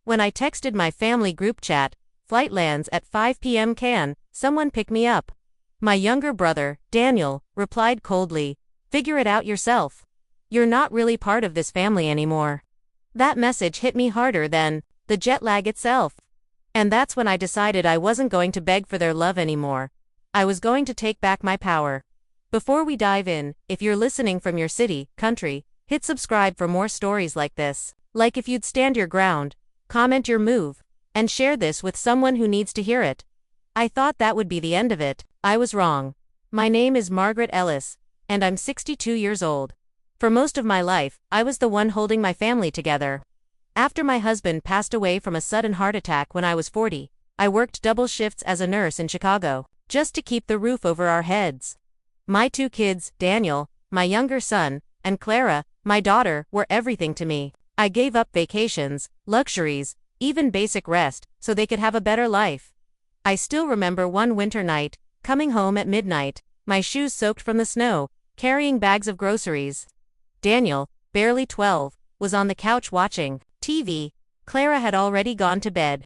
When I texted my family group chat, "Flight lands at 5 p.m. CAN, someone pick me up." My younger brother, Daniel, replied coldly, "Figure it out yourself. You're not really part of this family anymore." That message hit me harder than the jet lag itself. And that's when I decided I wasn't going to beg for their love anymore. I was going to take back my power. Before we dive in, if you're listening from your city, country, hit subscribe for more stories like this. Like if you'd stand your ground, comment your move, and share this with someone who needs to hear it. I thought that would be the end of it. I was wrong. My name is Margaret Ellis, and I'm 62 years old. For most of my life, I was the one holding my family together. After my husband passed away from a sudden heart attack when I was 40, I worked double shifts as a nurse in Chicago, just to keep the roof over our heads. My 2 kids, Daniel, my younger son, and Clara, my daughter, were everything to me. I gave up vacations, luxuries, even basic rest, so they could have a better life. I still remember one winter night, coming home at midnight, my shoes soaked from the snow, carrying bags of groceries. Daniel, barely 12, was on the couch watching TV. Clara had already gone to bed.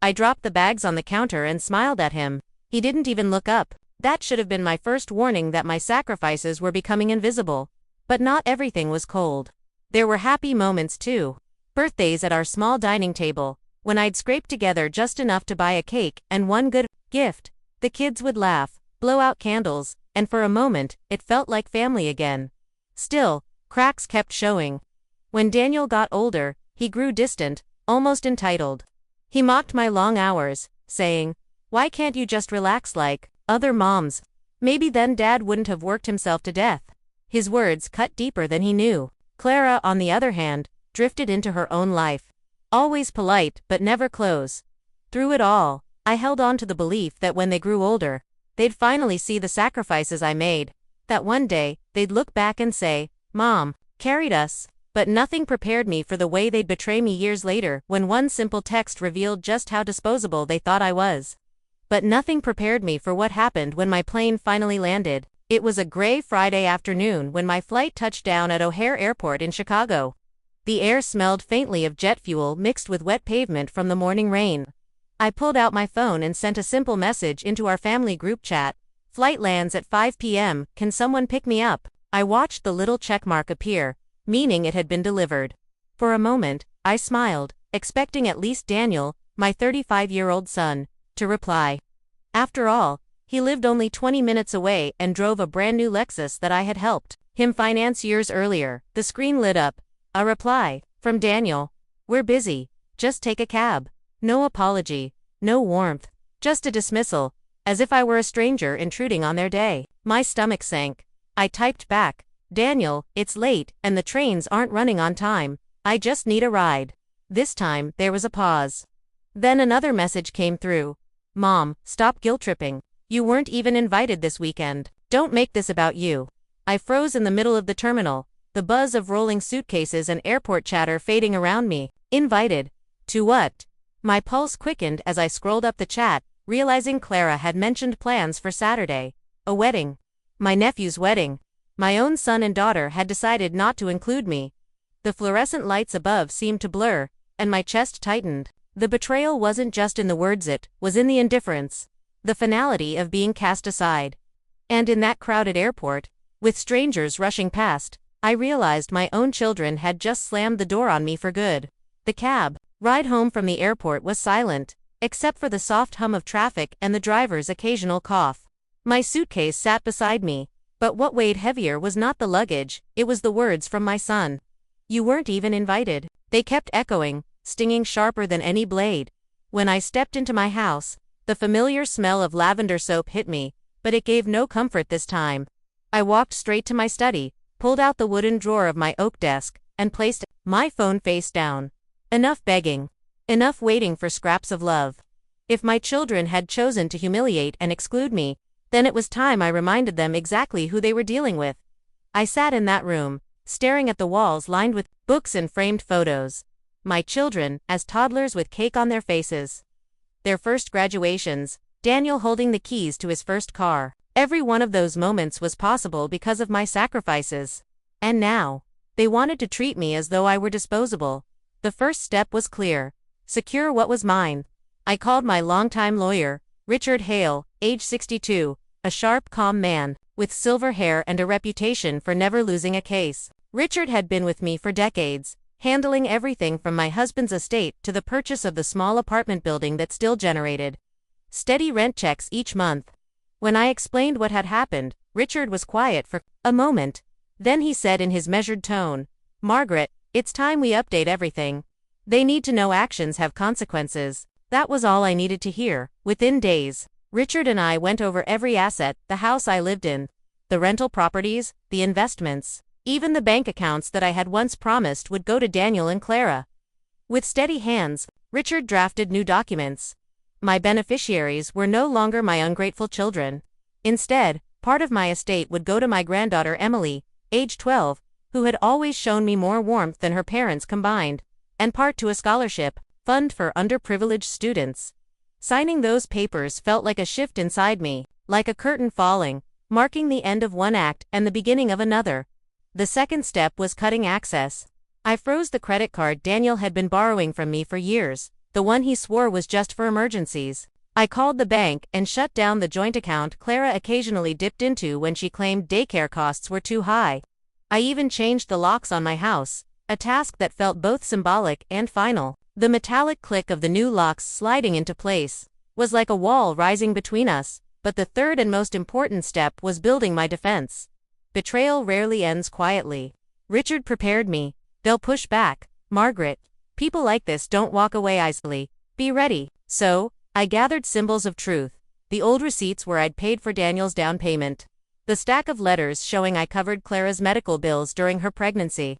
I dropped the bags on the counter and smiled at him. He didn't even look up. That should have been my first warning that my sacrifices were becoming invisible. But not everything was cold. There were happy moments too. Birthdays at our small dining table, when I'd scraped together just enough to buy a cake and one good gift. The kids would laugh, blow out candles, and for a moment, it felt like family again. Still, cracks kept showing. When Daniel got older, he grew distant, almost entitled. He mocked my long hours, saying, "Why can't you just relax like other moms? Maybe then Dad wouldn't have worked himself to death." His words cut deeper than he knew. Clara, on the other hand, drifted into her own life. Always polite, but never close. Through it all, I held on to the belief that when they grew older, they'd finally see the sacrifices I made. That one day, they'd look back and say, "Mom carried us." But nothing prepared me for the way they'd betray me years later when one simple text revealed just how disposable they thought I was. But nothing prepared me for what happened when my plane finally landed. It was a gray Friday afternoon when my flight touched down at O'Hare Airport in Chicago. The air smelled faintly of jet fuel mixed with wet pavement from the morning rain. I pulled out my phone and sent a simple message into our family group chat. "Flight lands at 5 p.m. Can someone pick me up?" I watched the little checkmark appear, meaning it had been delivered. For a moment, I smiled, expecting at least Daniel, my 35-year-old son, to reply. After all, he lived only 20 minutes away and drove a brand new Lexus that I had helped him finance years earlier. The screen lit up. A reply from Daniel. "We're busy. Just take a cab." No apology, no warmth, just a dismissal, as if I were a stranger intruding on their day. My stomach sank. I typed back, "Daniel, it's late, and the trains aren't running on time. I just need a ride." This time, there was a pause. Then another message came through. "Mom, stop guilt-tripping. You weren't even invited this weekend. Don't make this about you." I froze in the middle of the terminal, the buzz of rolling suitcases and airport chatter fading around me. Invited? To what? My pulse quickened as I scrolled up the chat, realizing Clara had mentioned plans for Saturday. A wedding. My nephew's wedding. My own son and daughter had decided not to include me. The fluorescent lights above seemed to blur, and my chest tightened. The betrayal wasn't just in the words, it was in the indifference. The finality of being cast aside. And in that crowded airport, with strangers rushing past, I realized my own children had just slammed the door on me for good. The cab ride home from the airport was silent, except for the soft hum of traffic and the driver's occasional cough. My suitcase sat beside me, but what weighed heavier was not the luggage, it was the words from my son. "You weren't even invited." They kept echoing, stinging sharper than any blade. When I stepped into my house, the familiar smell of lavender soap hit me, but it gave no comfort this time. I walked straight to my study, pulled out the wooden drawer of my oak desk, and placed my phone face down. Enough begging. Enough waiting for scraps of love. If my children had chosen to humiliate and exclude me, then it was time I reminded them exactly who they were dealing with. I sat in that room, staring at the walls lined with books and framed photos. My children, as toddlers with cake on their faces. Their first graduations, Daniel holding the keys to his first car. Every one of those moments was possible because of my sacrifices. And now, they wanted to treat me as though I were disposable. The first step was clear. secure what was mine. I called my longtime lawyer, Richard Hale, age 62, a sharp, calm man, with silver hair and a reputation for never losing a case. Richard had been with me for decades, handling everything from my husband's estate to the purchase of the small apartment building that still generated steady rent checks each month. When I explained what had happened, Richard was quiet for a moment. Then he said in his measured tone, "Margaret, it's time we update everything. They need to know actions have consequences." That was all I needed to hear. Within days, Richard and I went over every asset, the house I lived in, the rental properties, the investments, even the bank accounts that I had once promised would go to Daniel and Clara. With steady hands, Richard drafted new documents. My beneficiaries were no longer my ungrateful children. Instead, part of my estate would go to my granddaughter Emily, age 12, who had always shown me more warmth than her parents combined, and part to a scholarship fund for underprivileged students. Signing those papers felt like a shift inside me, like a curtain falling, marking the end of one act and the beginning of another. The second step was cutting access. I froze the credit card Daniel had been borrowing from me for years, the one he swore was just for emergencies. I called the bank and shut down the joint account Clara occasionally dipped into when she claimed daycare costs were too high. I even changed the locks on my house, a task that felt both symbolic and final. The metallic click of the new locks sliding into place was like a wall rising between us, but the third and most important step was building my defense. Betrayal rarely ends quietly. Richard prepared me. They'll push back, Margaret. People like this don't walk away easily. Be ready. So, I gathered symbols of truth. The old receipts where I'd paid for Daniel's down payment. The stack of letters showing I covered Clara's medical bills during her pregnancy.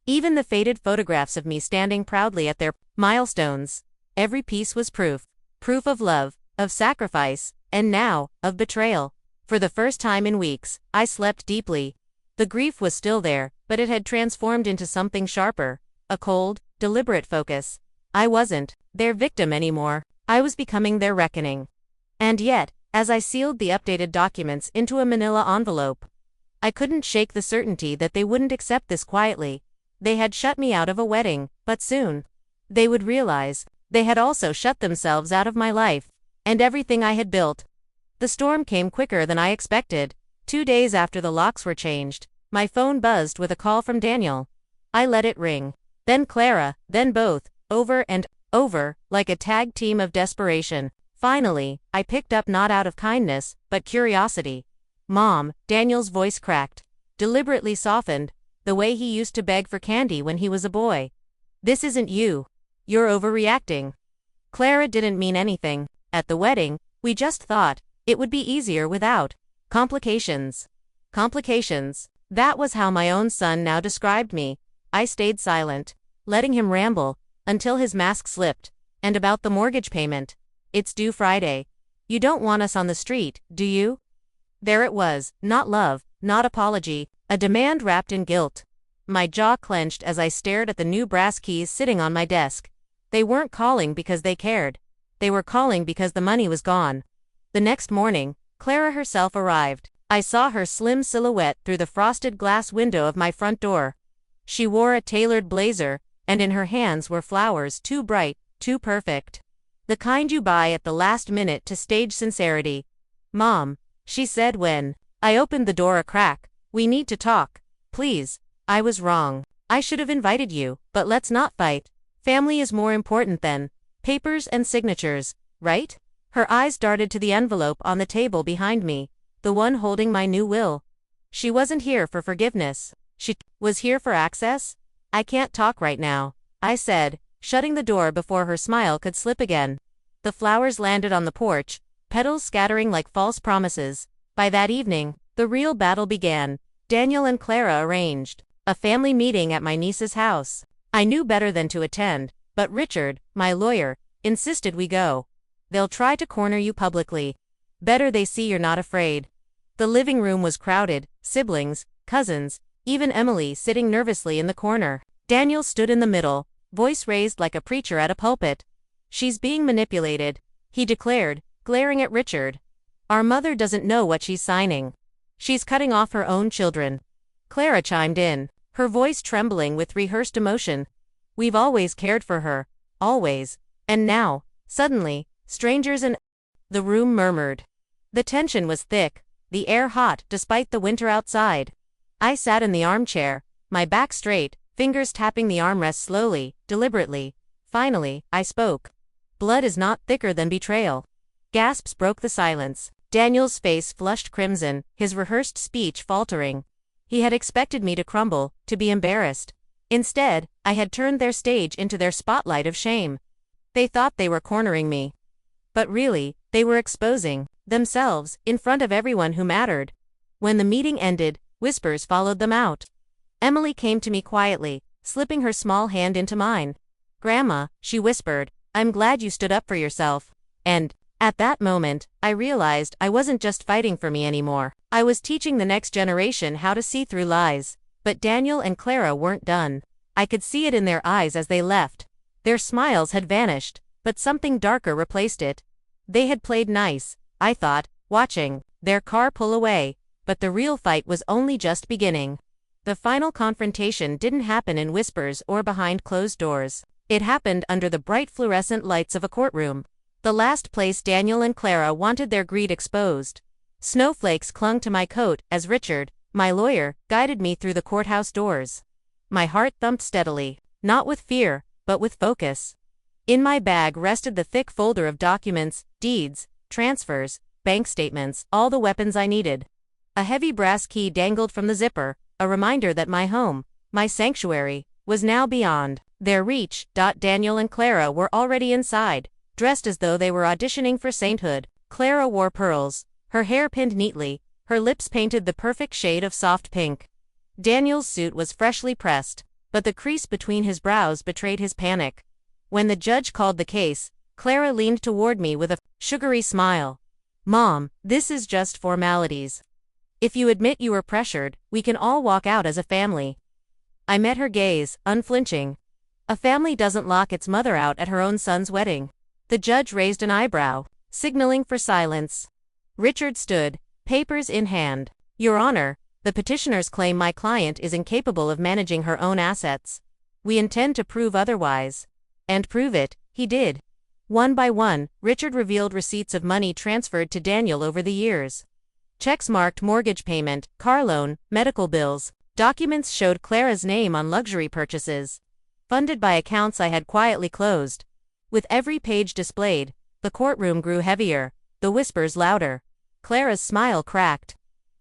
Even the faded photographs of me standing proudly at their milestones. Every piece was proof. Proof of love, of sacrifice, and now, of betrayal. For the first time in weeks, I slept deeply. The grief was still there, but it had transformed into something sharper. A cold, deliberate focus. I wasn't their victim anymore. I was becoming their reckoning. And yet, as I sealed the updated documents into a manila envelope, I couldn't shake the certainty that they wouldn't accept this quietly. They had shut me out of a wedding, but soon they would realize they had also shut themselves out of my life and everything I had built. The storm came quicker than I expected. 2 days after the locks were changed, my phone buzzed with a call from Daniel. I let it ring. Then Clara, then both, over and over, like a tag team of desperation. Finally, I picked up, not out of kindness, but curiosity. "Mom," Daniel's voice cracked, deliberately softened, the way he used to beg for candy when he was a boy. "This isn't you. You're overreacting." Clara didn't mean anything. At the wedding, we just thought it would be easier without complications. Complications. That was how my own son now described me. I stayed silent, letting him ramble, until his mask slipped. "And about the mortgage payment? It's due Friday. You don't want us on the street, do you?" There it was, not love, not apology, a demand wrapped in guilt. My jaw clenched as I stared at the new brass keys sitting on my desk. They weren't calling because they cared. They were calling because the money was gone. The next morning, Clara herself arrived. I saw her slim silhouette through the frosted glass window of my front door. She wore a tailored blazer, and in her hands were flowers too bright, too perfect. The kind you buy at the last minute to stage sincerity. "Mom," she said when I opened the door a crack, "we need to talk. Please. I was wrong. I should have invited you, but let's not fight. Family is more important than papers and signatures, right?" Her eyes darted to the envelope on the table behind me, the one holding my new will. She wasn't here for forgiveness. She was here for access. "I can't talk right now," I said, shutting the door before her smile could slip again. The flowers landed on the porch, petals scattering like false promises. By that evening, the real battle began. Daniel and Clara arranged a family meeting at my niece's house. I knew better than to attend, but Richard, my lawyer, insisted we go. "They'll try to corner you publicly. Better they see you're not afraid." The living room was crowded, siblings, cousins, even Emily sitting nervously in the corner. Daniel stood in the middle, voice raised like a preacher at a pulpit. "She's being manipulated," he declared, glaring at Richard. "Our mother doesn't know what she's signing. She's cutting off her own children." Clara chimed in, her voice trembling with rehearsed emotion. "We've always cared for her. Always. And now, suddenly, strangers in the room murmured. The tension was thick, the air hot despite the winter outside. I sat in the armchair, my back straight, fingers tapping the armrest slowly, deliberately. Finally, I spoke. Blood is not thicker than betrayal. Gasps broke the silence. Daniel's face flushed crimson, his rehearsed speech faltering. He had expected me to crumble, to be embarrassed. Instead, I had turned their stage into their spotlight of shame. They thought they were cornering me. But really, they were exposing themselves in front of everyone who mattered. When the meeting ended, whispers followed them out. Emily came to me quietly, slipping her small hand into mine. "Grandma," she whispered, "I'm glad you stood up for yourself." And, at that moment, I realized I wasn't just fighting for me anymore. I was teaching the next generation how to see through lies. But Daniel and Clara weren't done. I could see it in their eyes as they left. Their smiles had vanished, but something darker replaced it. They had played nice, I thought, watching their car pull away, but the real fight was only just beginning. The final confrontation didn't happen in whispers or behind closed doors. It happened under the bright fluorescent lights of a courtroom. The last place Daniel and Clara wanted their greed exposed. Snowflakes clung to my coat as Richard, my lawyer, guided me through the courthouse doors. My heart thumped steadily, not with fear, but with focus. In my bag rested the thick folder of documents, deeds, transfers, bank statements, all the weapons I needed. A heavy brass key dangled from the zipper, a reminder that my home, my sanctuary, was now beyond their reach. Daniel and Clara were already inside, dressed as though they were auditioning for sainthood. Clara wore pearls, her hair pinned neatly, her lips painted the perfect shade of soft pink. Daniel's suit was freshly pressed, but the crease between his brows betrayed his panic. When the judge called the case, Clara leaned toward me with a sugary smile. "Mom, this is just formalities. If you admit you were pressured, we can all walk out as a family." I met her gaze, unflinching. A family doesn't lock its mother out at her own son's wedding. The judge raised an eyebrow, signaling for silence. Richard stood, papers in hand. "Your Honor, the petitioners claim my client is incapable of managing her own assets. We intend to prove otherwise." And prove it, he did. One by one, Richard revealed receipts of money transferred to Daniel over the years. Checks marked mortgage payment, car loan, medical bills. Documents showed Clara's name on luxury purchases, funded by accounts I had quietly closed. With every page displayed, the courtroom grew heavier, the whispers louder. Clara's smile cracked.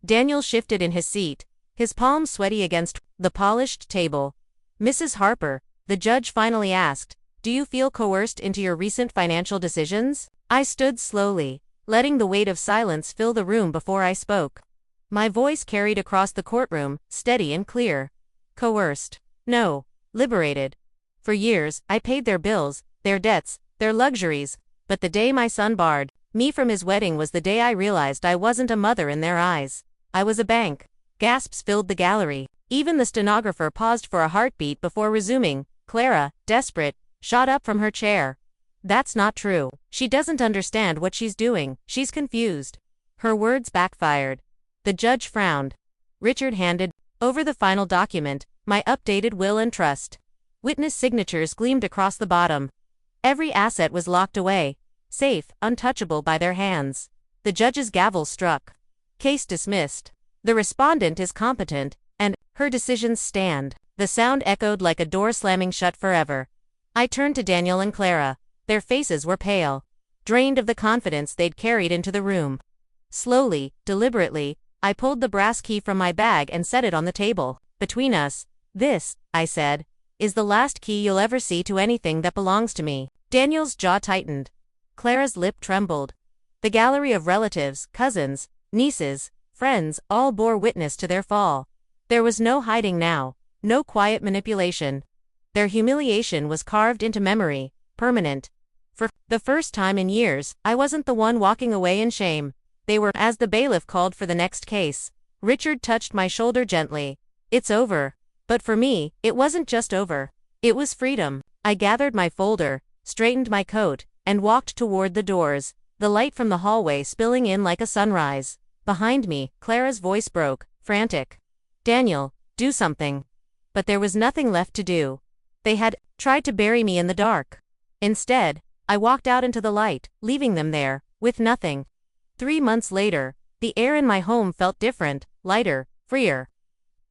Daniel shifted in his seat, his palms sweaty against the polished table. "Mrs. Harper," the judge finally asked, "do you feel coerced into your recent financial decisions?" I stood slowly, letting the weight of silence fill the room before I spoke. My voice carried across the courtroom, steady and clear. "Coerced? No. Liberated. For years, I paid their bills, their debts, their luxuries, but the day my son barred me from his wedding was the day I realized I wasn't a mother in their eyes. I was a bank." Gasps filled the gallery. Even the stenographer paused for a heartbeat before resuming. Clara, desperate, shot up from her chair. "That's not true. She doesn't understand what she's doing. She's confused." Her words backfired. The judge frowned. Richard handed over the final document, my updated will and trust. Witness signatures gleamed across the bottom. Every asset was locked away, safe, untouchable by their hands. The judge's gavel struck. "Case dismissed. The respondent is competent, and her decisions stand." The sound echoed like a door slamming shut forever. I turned to Daniel and Clara. Their faces were pale, drained of the confidence they'd carried into the room. Slowly, deliberately, I pulled the brass key from my bag and set it on the table. "Between us, this," I said, "is the last key you'll ever see to anything that belongs to me." Daniel's jaw tightened. Clara's lip trembled. The gallery of relatives, cousins, nieces, friends, all bore witness to their fall. There was no hiding now, no quiet manipulation. Their humiliation was carved into memory, permanent. For the first time in years, I wasn't the one walking away in shame. They were. As the bailiff called for the next case, Richard touched my shoulder gently. "It's over." But for me, it wasn't just over. It was freedom. I gathered my folder, straightened my coat, and walked toward the doors, the light from the hallway spilling in like a sunrise. Behind me, Clara's voice broke, frantic. "Daniel, do something." But there was nothing left to do. They had tried to bury me in the dark. Instead, I walked out into the light, leaving them there, with nothing. 3 months later, the air in my home felt different, lighter, freer.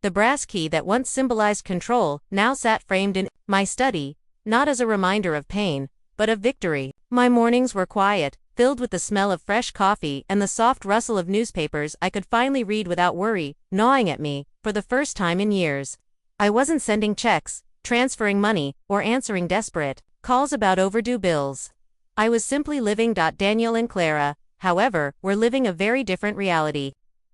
The brass key that once symbolized control now sat framed in my study, not as a reminder of pain, but of victory. My mornings were quiet, filled with the smell of fresh coffee and the soft rustle of newspapers I could finally read without worry gnawing at me. For the first time in years, I wasn't sending checks, transferring money, or answering desperate calls about overdue bills. I was simply living. Daniel and Clara, however, were living a very different reality.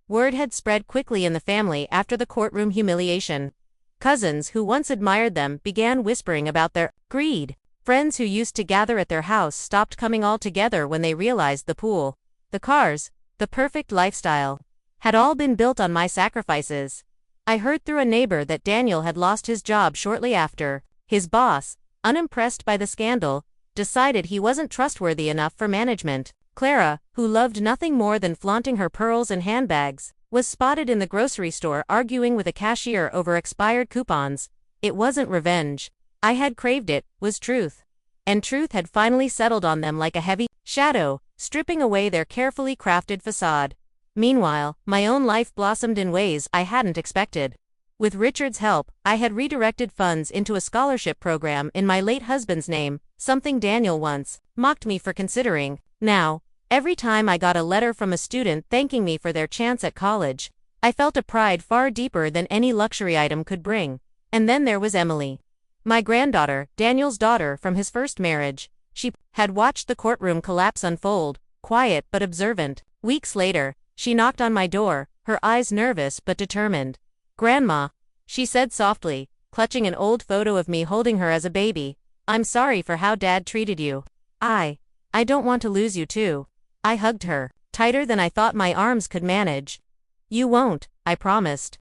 Word had spread quickly in the family after the courtroom humiliation. Cousins who once admired them began whispering about their greed. Friends who used to gather at their house stopped coming all together when they realized the pool, the cars, the perfect lifestyle had all been built on my sacrifices. I heard through a neighbor that Daniel had lost his job shortly after. His boss, unimpressed by the scandal, decided he wasn't trustworthy enough for management. Clara, who loved nothing more than flaunting her pearls and handbags, was spotted in the grocery store arguing with a cashier over expired coupons. It wasn't revenge. I had craved it, was truth. And truth had finally settled on them like a heavy shadow, stripping away their carefully crafted facade. Meanwhile, my own life blossomed in ways I hadn't expected. With Richard's help, I had redirected funds into a scholarship program in my late husband's name, something Daniel once mocked me for considering. Now, every time I got a letter from a student thanking me for their chance at college, I felt a pride far deeper than any luxury item could bring. And then there was Emily, my granddaughter, Daniel's daughter from his first marriage. She had watched the courtroom collapse unfold, quiet but observant. Weeks later, she knocked on my door, her eyes nervous but determined. "Grandma," she said softly, clutching an old photo of me holding her as a baby, "I'm sorry for how Dad treated you. I don't want to lose you too." I hugged her, tighter than I thought my arms could manage. "You won't," I promised.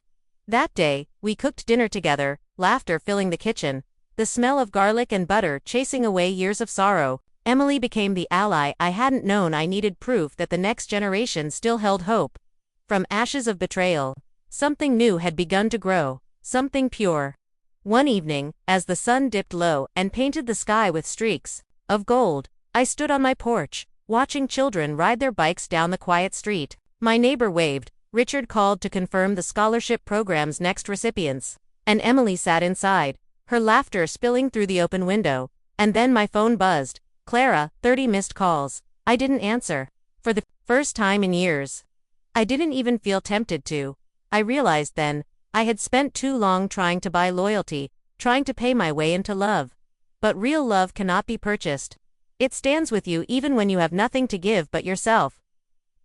That day, we cooked dinner together, laughter filling the kitchen, the smell of garlic and butter chasing away years of sorrow. Emily became the ally I hadn't known I needed, proof that the next generation still held hope. From ashes of betrayal, something new had begun to grow, something pure. One evening, as the sun dipped low and painted the sky with streaks of gold, I stood on my porch, watching children ride their bikes down the quiet street. My neighbor waved, Richard called to confirm the scholarship program's next recipients, and Emily sat inside, her laughter spilling through the open window. And then my phone buzzed. "Clara, 30 missed calls." I didn't answer. For the first time in years. I didn't even feel tempted to. I realized then, I had spent too long trying to buy loyalty, trying to pay my way into love. But real love cannot be purchased. It stands with you even when you have nothing to give but yourself.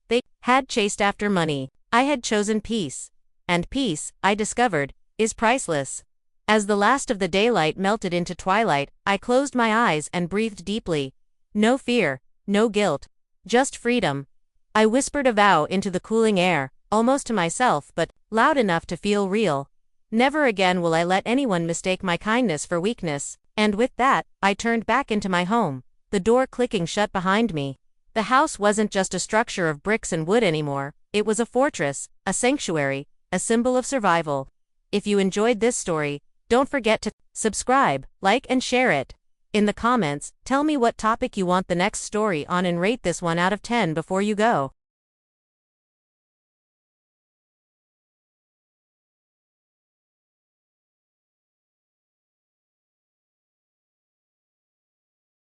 They had chased after money. I had chosen peace. And peace, I discovered, is priceless. As the last of the daylight melted into twilight, I closed my eyes and breathed deeply. No fear, no guilt, just freedom. I whispered a vow into the cooling air, almost to myself but loud enough to feel real. Never again will I let anyone mistake my kindness for weakness. And with that, I turned back into my home, the door clicking shut behind me. The house wasn't just a structure of bricks and wood anymore. It was a fortress, a sanctuary, a symbol of survival. If you enjoyed this story, don't forget to subscribe, like, and share it. In the comments, tell me what topic you want the next story on and rate this one out of 10 before you go.